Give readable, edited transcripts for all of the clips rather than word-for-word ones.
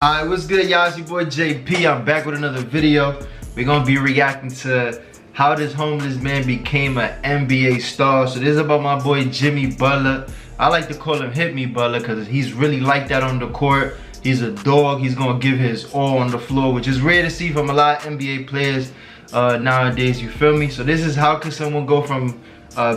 Alright, what's good, y'all? It's your boy JP. I'm back with another video. We're gonna be reacting to how this homeless man became an NBA star. So this is about my boy Jimmy Butler. I like to call him Hit Me Butler because he's really like that on the court. He's a dog. He's gonna give his all on the floor, which is rare to see from a lot of NBA players nowadays, you feel me? So this is how could someone go from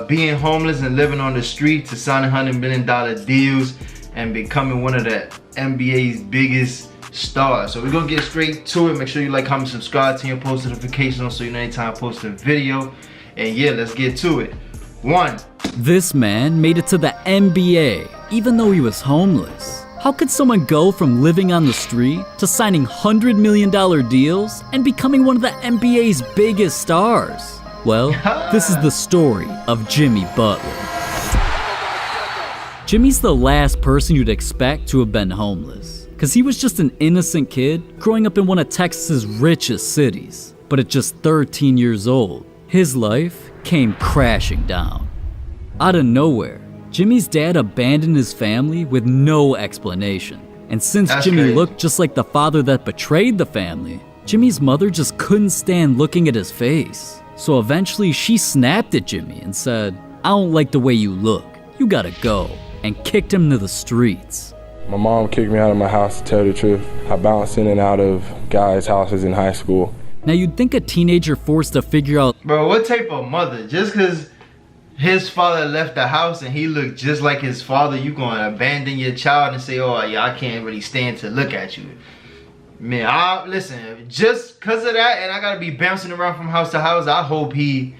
being homeless and living on the street to signing $100 million deals and becoming one of the NBA's biggest stars. So we're gonna get straight to it. Make sure you like, comment, subscribe, turn your post notifications so you know anytime I post a video. And yeah, let's get to it. 1. This man made it to the NBA even though he was homeless. How could someone go from living on the street to signing $100 million deals and becoming one of the NBA's biggest stars? Well, this is the story of Jimmy Butler. Jimmy's the last person you'd expect to have been homeless, because he was just an innocent kid growing up in one of Texas's richest cities. But at just 13 years old, his life came crashing down. Out of nowhere, Jimmy's dad abandoned his family with no explanation. And since Jimmy looked just like the father that betrayed the family, Jimmy's mother just couldn't stand looking at his face. So eventually she snapped at Jimmy and said, "I don't like the way you look. You gotta go," and kicked him to the streets. My mom kicked me out of my house, to tell the truth. I bounced in and out of guys' houses in high school. Now you'd think a teenager forced to figure out, bro, what type of mother? Just because his father left the house and he looked just like his father, you gonna abandon your child and say, oh yeah, I can't really stand to look at you. Man, listen, just because of that and I gotta be bouncing around from house to house, I hope he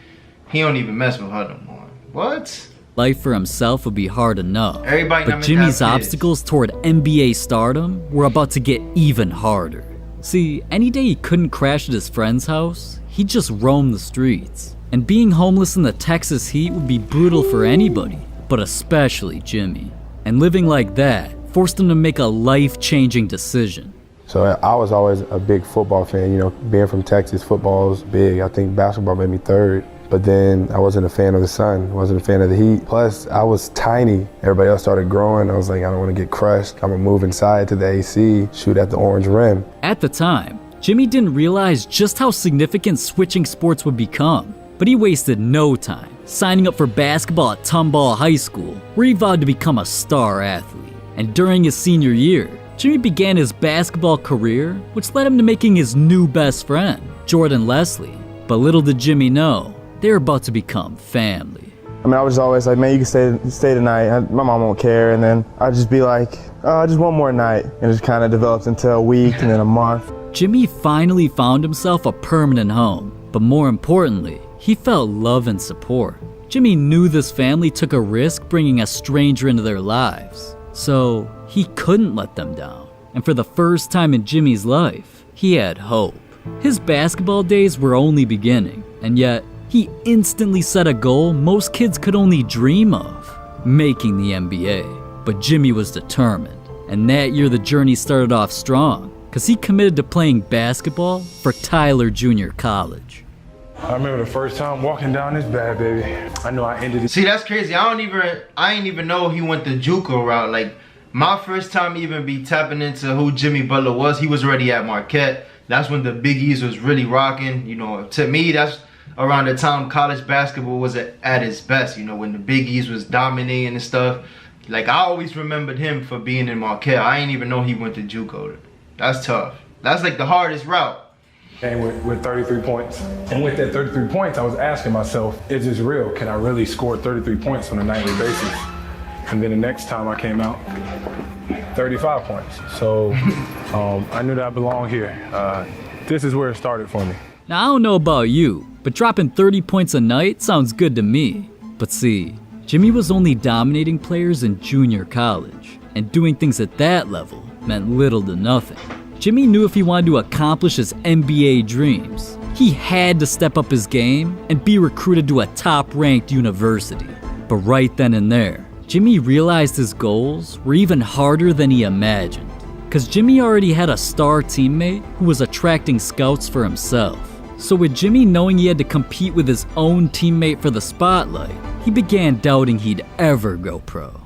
don't even mess with her no more. What? life for himself would be hard enough. But Jimmy's obstacles toward NBA stardom were about to get even harder. See, any day he couldn't crash at his friend's house, he'd just roam the streets. And being homeless in the Texas heat would be brutal for anybody, but especially Jimmy. And living like that forced him to make a life-changing decision. So I was always a big football fan. You know, being from Texas, football is big. I think basketball made me third. But then I wasn't a fan of the sun, wasn't a fan of the heat. Plus, I was tiny. Everybody else started growing. I was like, I don't want to get crushed. I'm gonna move inside to the AC, shoot at the orange rim. At the time, Jimmy didn't realize just how significant switching sports would become. But he wasted no time signing up for basketball at Tomball High School, where he vowed to become a star athlete. And during his senior year, Jimmy began his basketball career, which led him to making his new best friend, Jordan Leslie. But little did Jimmy know, they were about to become family. I mean, I was always like, man, you can stay tonight. My mom won't care. And then I'd just be like, just one more night. And it just kind of developed into a week and then a month. Jimmy finally found himself a permanent home. But more importantly, he felt love and support. Jimmy knew this family took a risk bringing a stranger into their lives. So he couldn't let them down. And for the first time in Jimmy's life, he had hope. His basketball days were only beginning. And yet, he instantly set a goal most kids could only dream of, making the NBA. But Jimmy was determined, and that year the journey started off strong, because he committed to playing basketball for Tyler Junior College. I remember the first time walking down this bad baby. I knew I ended it. See, that's crazy. I ain't even know he went the JUCO route. Like, my first time even be tapping into who Jimmy Butler was, he was already at Marquette. That's when the Big East was really rocking. You know, to me, that's around the time college basketball was at its best, you know, when the Big East was dominating and stuff. Like, I always remembered him for being in Marquette. I ain't even know he went to JUCO. That's tough. That's like the hardest route. And with 33 points. And with that 33 points, I was asking myself, is this real? Can I really score 33 points on a nightly basis? And then the next time I came out, 35 points. So I knew that I belonged here. This is where it started for me. Now, I don't know about you, but dropping 30 points a night sounds good to me. But see, Jimmy was only dominating players in junior college, and doing things at that level meant little to nothing. Jimmy knew if he wanted to accomplish his NBA dreams, he had to step up his game and be recruited to a top-ranked university. But right then and there, Jimmy realized his goals were even harder than he imagined, because Jimmy already had a star teammate who was attracting scouts for himself. So with Jimmy knowing he had to compete with his own teammate for the spotlight, he began doubting he'd ever go pro.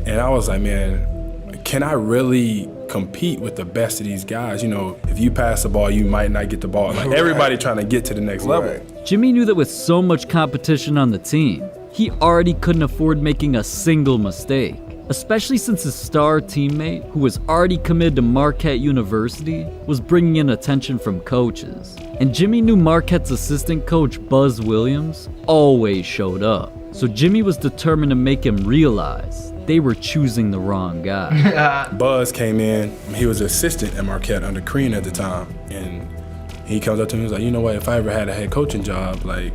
And I was like, man, can I really compete with the best of these guys. You know, if you pass the ball, you might not get the ball. Like everybody trying to get to the next level. Jimmy knew that with so much competition on the team, he already couldn't afford making a single mistake, especially since his star teammate, who was already committed to Marquette University, was bringing in attention from coaches. And Jimmy knew Marquette's assistant coach, Buzz Williams, always showed up. So Jimmy was determined to make him realize they were choosing the wrong guy. Buzz came in, he was assistant at Marquette under Crean at the time, and he comes up to me and was like, you know what, if I ever had a head coaching job, like,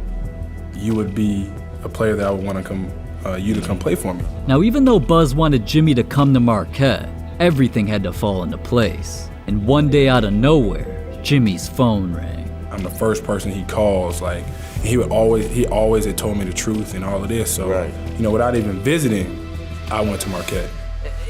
you would be a player that I would want to come, you to come play for me. Now, even though Buzz wanted Jimmy to come to Marquette, everything had to fall into place. And one day out of nowhere, Jimmy's phone rang. I'm the first person he calls, like, he always had told me the truth and all of this, so, you know, without even visiting, I went to Marquette.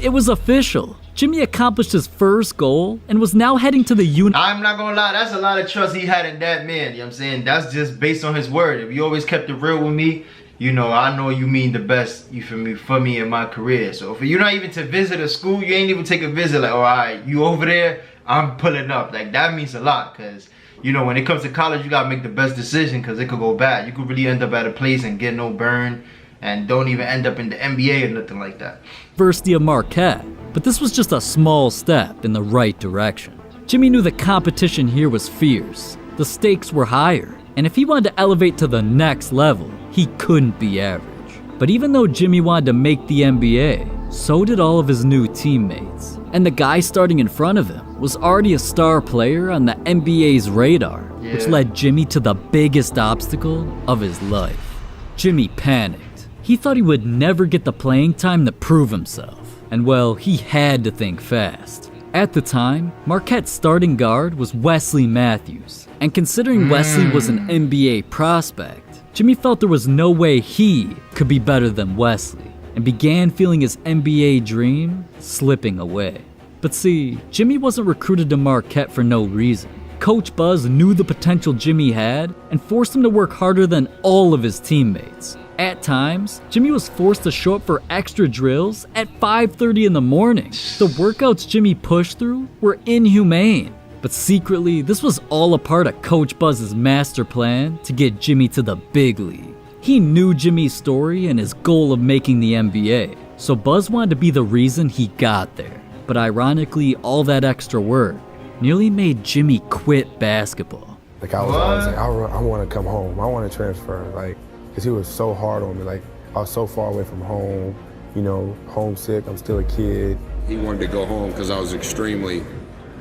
It was official. Jimmy accomplished his first goal and was now heading to the I'm not gonna lie, that's a lot of trust he had in that man, you know what I'm saying? That's just based on his word. If you always kept it real with me, you know, I know you mean the best, you feel me, for me in my career. So if you're not even to visit a school, you ain't even take a visit, like, all right, you over there, I'm pulling up. Like, that means a lot, because, you know, when it comes to college, you gotta make the best decision, because it could go bad. You could really end up at a place and get no burn, and don't even end up in the NBA or nothing like that. University of Marquette, but this was just a small step in the right direction. Jimmy knew the competition here was fierce, the stakes were higher, and if he wanted to elevate to the next level, he couldn't be average. But even though Jimmy wanted to make the NBA, so did all of his new teammates. And the guy starting in front of him was already a star player on the NBA's radar, which led Jimmy to the biggest obstacle of his life. Jimmy panicked. He thought he would never get the playing time to prove himself. And well, he had to think fast. At the time, Marquette's starting guard was Wesley Matthews. And considering Wesley was an NBA prospect, Jimmy felt there was no way he could be better than Wesley, and began feeling his NBA dream slipping away. But see, Jimmy wasn't recruited to Marquette for no reason. Coach Buzz knew the potential Jimmy had and forced him to work harder than all of his teammates. At times, Jimmy was forced to show up for extra drills at 5:30 in the morning. The workouts Jimmy pushed through were inhumane. But secretly, this was all a part of Coach Buzz's master plan to get Jimmy to the big league. He knew Jimmy's story and his goal of making the NBA, so Buzz wanted to be the reason he got there. But ironically, all that extra work nearly made Jimmy quit basketball. Like, I was always like, I want to come home. I want to transfer. Like, because he was so hard on me. Like, I was so far away from home, you know, homesick. I'm still a kid. He wanted to go home because I was extremely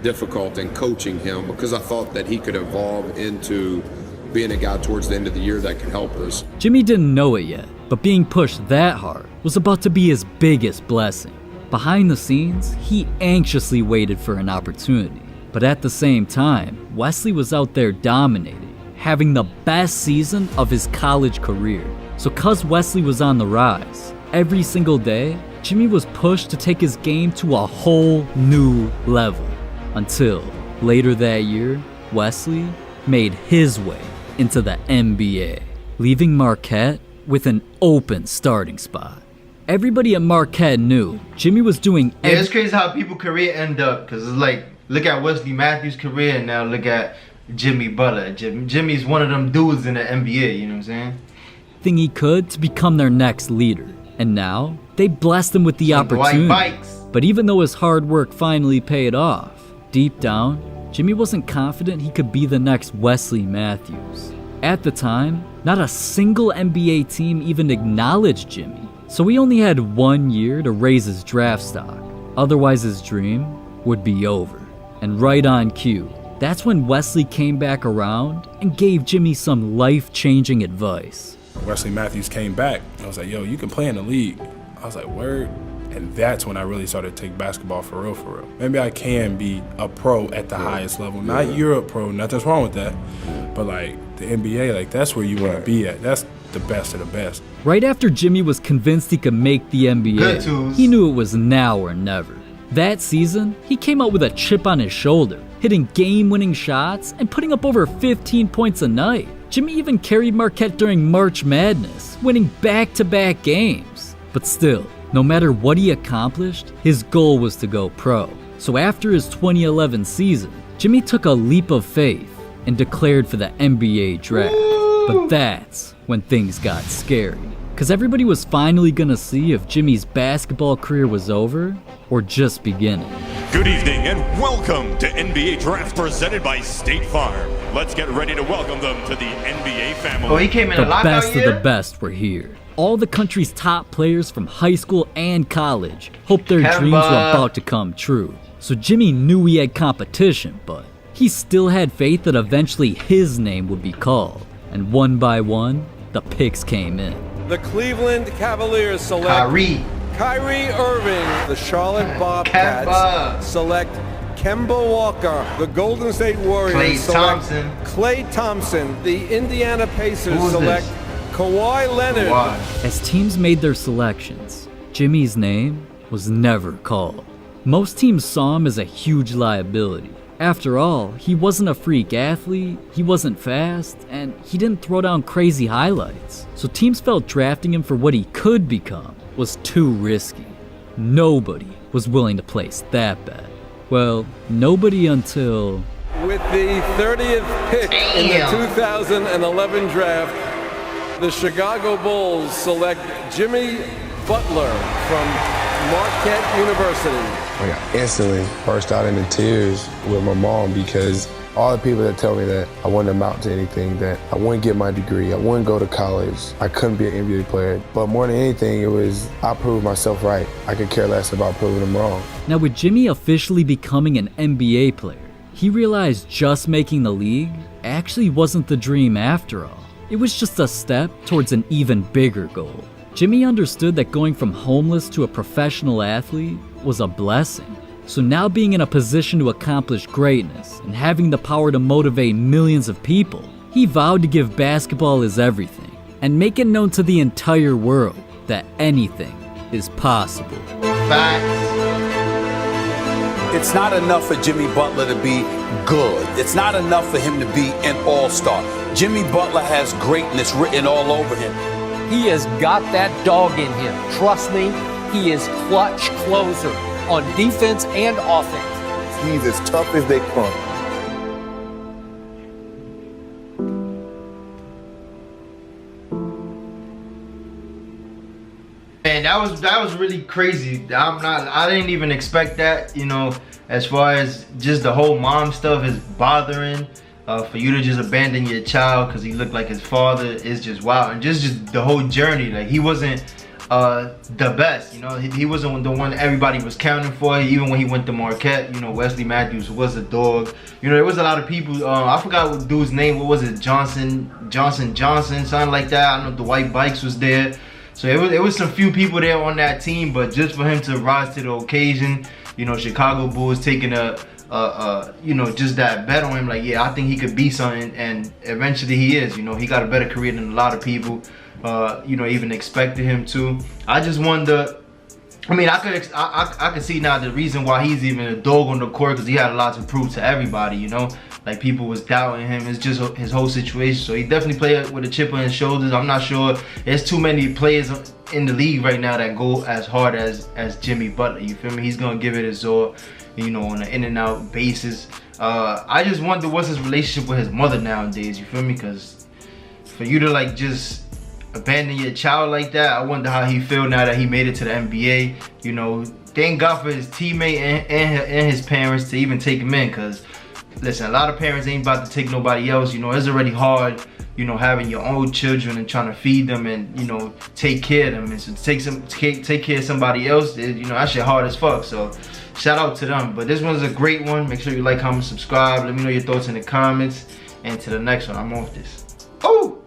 difficult in coaching him, because I thought that he could evolve into being a guy towards the end of the year that could help us. Jimmy didn't know it yet, but being pushed that hard was about to be his biggest blessing. Behind the scenes, he anxiously waited for an opportunity. But at the same time, Wesley was out there dominating, having the best season of his college career. So 'cause Wesley was on the rise, every single day, Jimmy was pushed to take his game to a whole new level. Until, later that year, Wesley made his way into the NBA, leaving Marquette with an open starting spot. Everybody at Marquette knew Jimmy was doing it's crazy how people's career end up, because it's like, look at Wesley Matthews' career and now look at Jimmy Butler. Jimmy's one of them dudes in the NBA, you know what I'm saying? Everything he could to become their next leader. And now, they blessed him with the opportunity. But even though his hard work finally paid off, deep down, Jimmy wasn't confident he could be the next Wesley Matthews. At the time, not a single NBA team even acknowledged Jimmy, so he only had 1 year to raise his draft stock. Otherwise, his dream would be over. And right on cue, that's when Wesley came back around and gave Jimmy some life-changing advice. Wesley Matthews came back. I was like, yo, you can play in the league. I was like, word. And that's when I really started to take basketball for real, for real. Maybe I can be a pro at the highest level. Not Europe pro, nothing's wrong with that. But like the NBA, like that's where you want to be at. That's the best of the best. Right after Jimmy was convinced he could make the NBA, he knew it was now or never. That season, he came out with a chip on his shoulder, hitting game-winning shots and putting up over 15 points a night. Jimmy even carried Marquette during March Madness, winning back-to-back games. But still, no matter what he accomplished, his goal was to go pro. So after his 2011 season, Jimmy took a leap of faith and declared for the NBA draft. But that's when things got scary, because everybody was finally gonna see if Jimmy's basketball career was over or just beginning. Good evening and welcome to NBA Draft presented by State Farm. Let's get ready to welcome them to the NBA family. Oh, he came in a The lockout best year? of the best were here. All the country's top players from high school and college hoped their dreams were about to come true. So Jimmy knew he had competition, but he still had faith that eventually his name would be called. And one by one, the picks came in. The Cleveland Cavaliers select Kyrie Irving. The Charlotte Bobcats select Kemba Walker. The Golden State Warriors select Klay Thompson. The Indiana Pacers select Kawhi Leonard. As teams made their selections, Jimmy's name was never called. Most teams saw him as a huge liability. After all, he wasn't a freak athlete, he wasn't fast, and he didn't throw down crazy highlights. So teams felt drafting him for what he could become was too risky. Nobody was willing to place that bet. Well, nobody until... With the 30th pick in the 2011 draft, the Chicago Bulls select Jimmy Butler from Marquette University. I instantly burst out into tears with my mom because all the people that tell me that I wouldn't amount to anything, that I wouldn't get my degree, I wouldn't go to college, I couldn't be an NBA player. But more than anything, it was I proved myself right. I could care less about proving them wrong. Now with Jimmy officially becoming an NBA player, he realized just making the league actually wasn't the dream after all. It was just a step towards an even bigger goal. Jimmy understood that going from homeless to a professional athlete was a blessing. So now being in a position to accomplish greatness and having the power to motivate millions of people, he vowed to give basketball his everything and make it known to the entire world that anything is possible. It's not enough for Jimmy Butler to be good. It's not enough for him to be an all-star. Jimmy Butler has greatness written all over him. He has got that dog in him. Trust me, he is clutch closer on defense and offense. He's as tough as they come. Man, that was really crazy. I didn't even expect that, you know, as far as just the whole mom stuff is bothering. For you to just abandon your child because he looked like his father is just wild. And just the whole journey, like he wasn't the best, you know, he wasn't the one everybody was counting for. Even when he went to Marquette, you know, Wesley Matthews was a dog. You know, there was a lot of people, I forgot what dude's name, what was it, Johnson, something like that. I know Dwight Bikes was there. So it was some few people there on that team, but just for him to rise to the occasion, you know, Chicago Bulls taking you know, just that bet on him, like, yeah, I think he could be something, and eventually he is. You know, he got a better career than a lot of people, you know, even expected him to. I just wonder, I mean, I could see now the reason why he's even a dog on the court, because he had a lot to prove to everybody, you know, like people was doubting him. It's just his whole situation. So he definitely played with a chip on his shoulders. I'm not sure there's too many players in the league right now that go as hard as Jimmy Butler, you feel me? He's gonna give it his all, you know, on an in and out basis. I just wonder what's his relationship with his mother nowadays, you feel me? Because for you to like just abandon your child like that, I wonder how he feel now that he made it to the NBA. You know, thank God for his teammate and his parents to even take him in, because listen, a lot of parents ain't about to take nobody else. You know, it's already hard, you know, having your own children and trying to feed them and, you know, take care of them. And so take care of somebody else, you know, that shit hard as fuck. So shout out to them. But this one's a great one. Make sure you like, comment, subscribe. Let me know your thoughts in the comments. And to the next one, I'm off this. Oh!